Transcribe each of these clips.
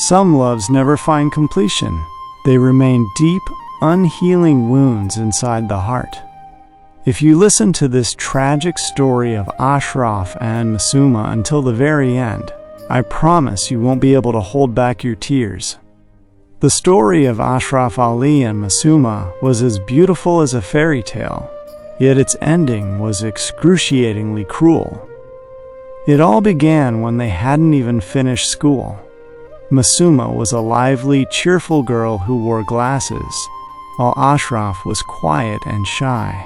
Some loves never find completion. They remain deep, unhealing wounds inside the heart. If you listen to this tragic story of Ashraf and Masuma until the very end, I promise you won't be able to hold back your tears. The story of Ashraf Ali and Masuma was as beautiful as a fairy tale, yet its ending was excruciatingly cruel. It all began when they hadn't even finished school. Masuma was a lively, cheerful girl who wore glasses, while Ashraf was quiet and shy,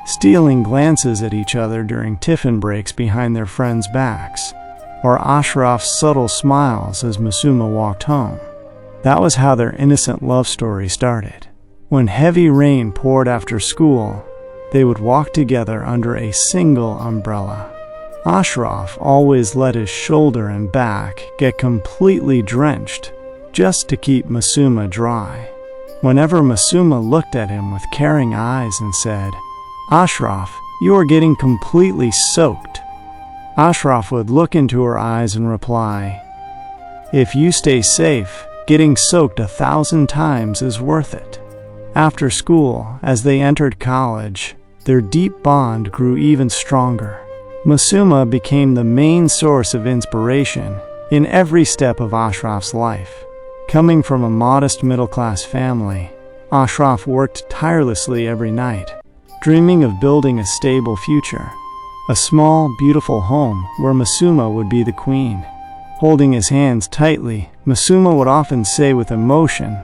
stealing glances at each other during tiffin breaks behind their friends' backs, or Ashraf's subtle smiles as Masuma walked home. That was how their innocent love story started. When heavy rain poured after school, they would walk together under a single umbrella. Ashraf always let his shoulder and back get completely drenched just to keep Masuma dry. Whenever Masuma looked at him with caring eyes and said, "Ashraf, you are getting completely soaked," Ashraf would look into her eyes and reply, "If you stay safe, getting soaked 1,000 times is worth it." After school, as they entered college, their deep bond grew even stronger. Masuma became the main source of inspiration in every step of Ashraf's life. Coming from a modest middle-class family, Ashraf worked tirelessly every night, dreaming of building a stable future, a small, beautiful home where Masuma would be the queen. Holding his hands tightly, Masuma would often say with emotion,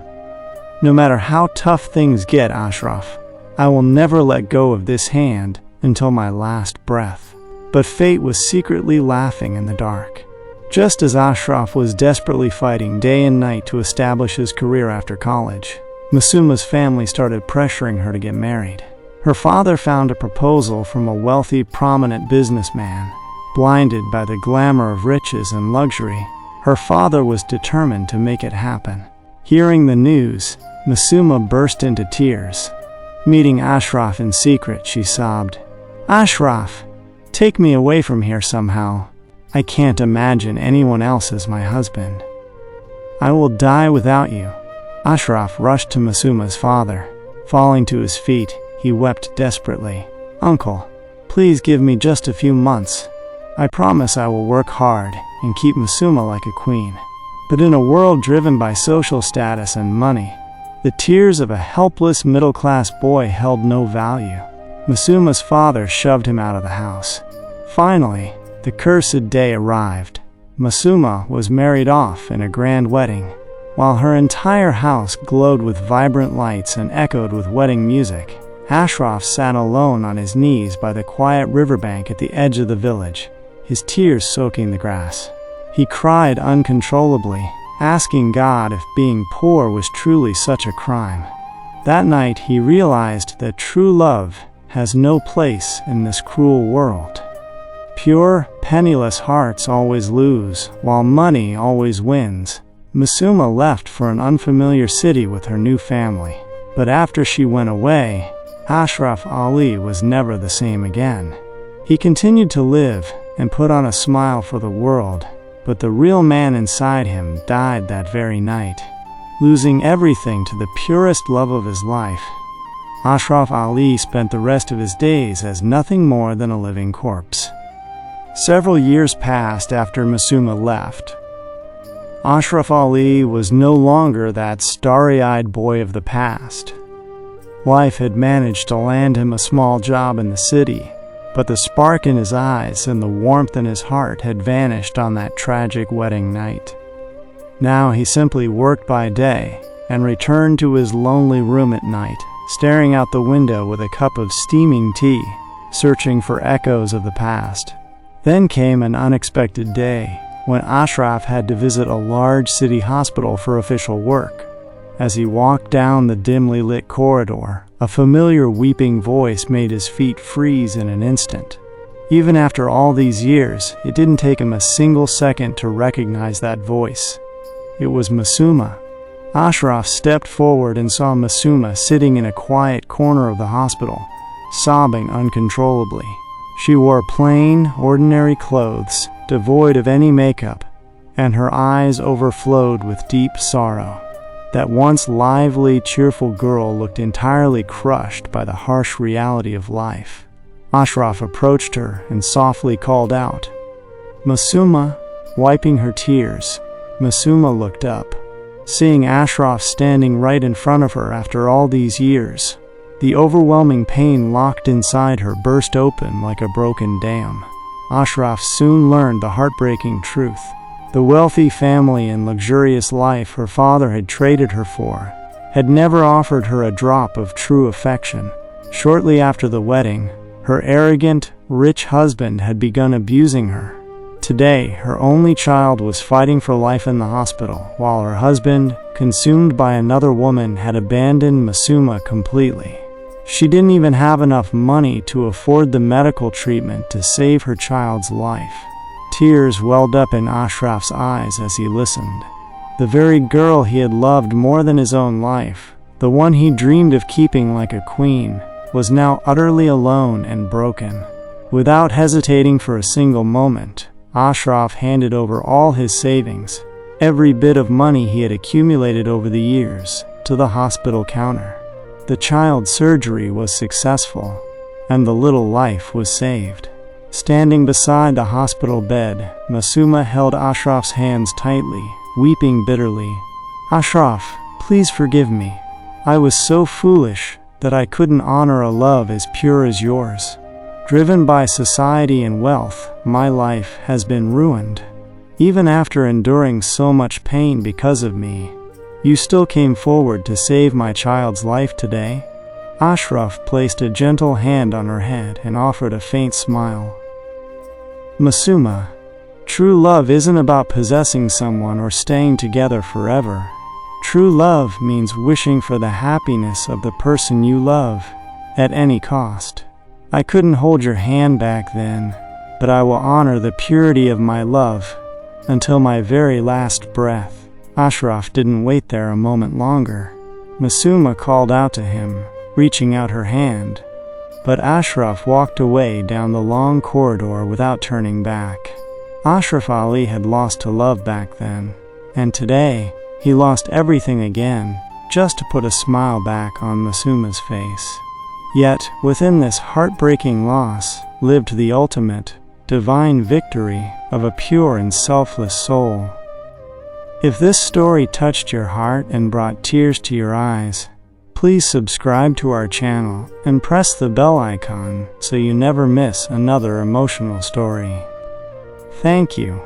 "No matter how tough things get, Ashraf, I will never let go of this hand until my last breath." But fate was secretly laughing in the dark. Just as Ashraf was desperately fighting day and night to establish his career after college, Masuma's family started pressuring her to get married. Her father found a proposal from a wealthy, prominent businessman. Blinded by the glamour of riches and luxury, her father was determined to make it happen. Hearing the news, Masuma burst into tears. Meeting Ashraf in secret, she sobbed, "Ashraf, take me away from here somehow. I can't imagine anyone else as my husband. I will die without you." Ashraf rushed to Masuma's father. Falling to his feet, he wept desperately. "Uncle, please give me just a few months. I promise I will work hard and keep Masuma like a queen." But in a world driven by social status and money, the tears of a helpless middle-class boy held no value. Masuma's father shoved him out of the house. Finally, the cursed day arrived. Masuma was married off in a grand wedding. While her entire house glowed with vibrant lights and echoed with wedding music, Ashraf sat alone on his knees by the quiet riverbank at the edge of the village, his tears soaking the grass. He cried uncontrollably, asking God if being poor was truly such a crime. That night he realized that true love has no place in this cruel world. Pure, penniless hearts always lose, while money always wins. Masuma left for an unfamiliar city with her new family. But after she went away, Ashraf Ali was never the same again. He continued to live and put on a smile for the world, but the real man inside him died that very night, losing everything to the purest love of his life. Ashraf Ali spent the rest of his days as nothing more than a living corpse. Several years passed after Masuma left. Ashraf Ali was no longer that starry-eyed boy of the past. Life had managed to land him a small job in the city, but the spark in his eyes and the warmth in his heart had vanished on that tragic wedding night. Now he simply worked by day and returned to his lonely room at night, staring out the window with a cup of steaming tea, searching for echoes of the past. Then came an unexpected day, when Ashraf had to visit a large city hospital for official work. As he walked down the dimly lit corridor, a familiar weeping voice made his feet freeze in an instant. Even after all these years, it didn't take him a single second to recognize that voice. It was Masuma. Ashraf stepped forward and saw Masuma sitting in a quiet corner of the hospital, sobbing uncontrollably. She wore plain, ordinary clothes, devoid of any makeup, and her eyes overflowed with deep sorrow. That once lively, cheerful girl looked entirely crushed by the harsh reality of life. Ashraf approached her and softly called out, "Masuma," wiping her tears. Masuma looked up, seeing Ashraf standing right in front of her after all these years. The overwhelming pain locked inside her burst open like a broken dam. Ashraf soon learned the heartbreaking truth. The wealthy family and luxurious life her father had traded her for had never offered her a drop of true affection. Shortly after the wedding, her arrogant, rich husband had begun abusing her. Today, her only child was fighting for life in the hospital, while her husband, consumed by another woman, had abandoned Masuma completely. She didn't even have enough money to afford the medical treatment to save her child's life. Tears welled up in Ashraf's eyes as he listened. The very girl he had loved more than his own life, the one he dreamed of keeping like a queen, was now utterly alone and broken. Without hesitating for a single moment, Ashraf handed over all his savings, every bit of money he had accumulated over the years, to the hospital counter. The child's surgery was successful, and the little life was saved. Standing beside the hospital bed, Masuma held Ashraf's hands tightly, weeping bitterly. "Ashraf, please forgive me. I was so foolish that I couldn't honor a love as pure as yours. Driven by society and wealth, my life has been ruined. Even after enduring so much pain because of me, you still came forward to save my child's life today." Ashraf placed a gentle hand on her head and offered a faint smile. "Masuma, true love isn't about possessing someone or staying together forever. True love means wishing for the happiness of the person you love, at any cost. I couldn't hold your hand back then, but I will honor the purity of my love until my very last breath." Ashraf didn't wait there a moment longer. Masuma called out to him, reaching out her hand, but Ashraf walked away down the long corridor without turning back. Ashraf Ali had lost to love back then, and today he lost everything again just to put a smile back on Masuma's face. Yet, within this heartbreaking loss lived the ultimate, divine victory of a pure and selfless soul. If this story touched your heart and brought tears to your eyes, please subscribe to our channel and press the bell icon so you never miss another emotional story. Thank you.